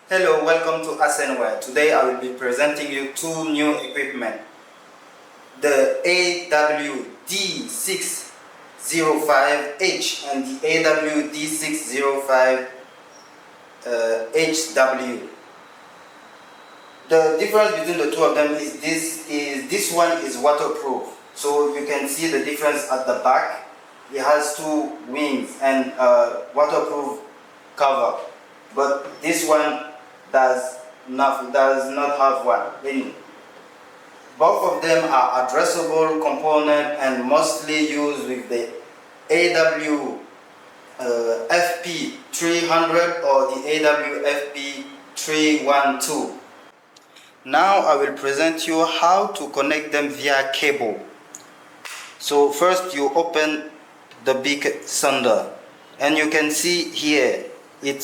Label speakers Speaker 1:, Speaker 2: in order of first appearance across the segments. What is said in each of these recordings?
Speaker 1: Hello, welcome to Asenware. Today I will be presenting you two new equipment. The AW-D306H and the AW-D306HW. The difference between the two of them is this one is waterproof. So you can see the difference at the back. It has two wings and a waterproof cover. But this one does not have one. Both of them are addressable component and mostly used with the AW-FP300 or the AW-FP312. Now I will present you how to connect them via cable. So first you open the big sender and you can see here it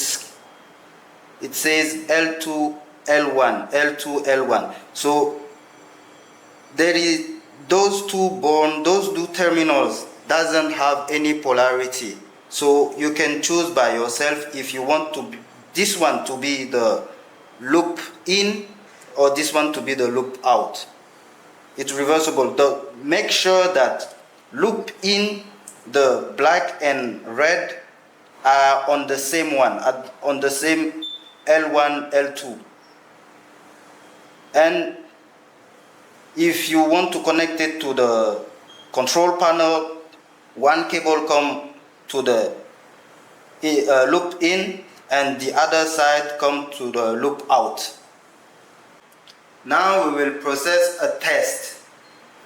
Speaker 1: says L2, L1. So there is those two terminals doesn't have any polarity. So you can choose by yourself if you want this one to be the loop in or this one to be the loop out. It's reversible. Make sure that loop in, the black and red are on the same one, on the same L1, L2. And if you want to connect it to the control panel, one cable come to the loop in and the other side come to the loop out. Now we will process a test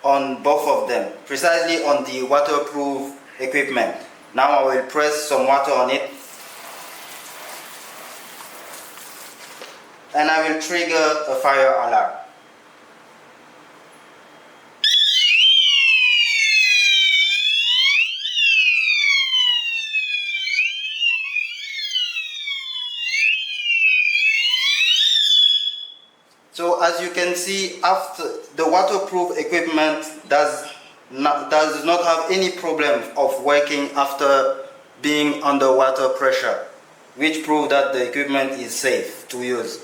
Speaker 1: on both of them, precisely on the waterproof equipment. Now I will press some water on it and I will trigger a fire alarm. So as you can see, after the waterproof equipment does not have any problem of working after being under water pressure, which proves that the equipment is safe to use.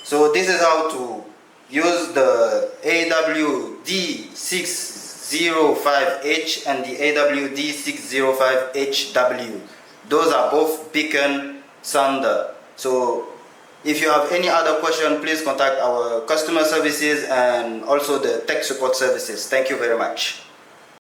Speaker 1: So this is how to use the AW-D306H and the AW-D306HW. Those are both beacon sender. So if you have any other question, please contact our customer services and also the tech support services. Thank you very much.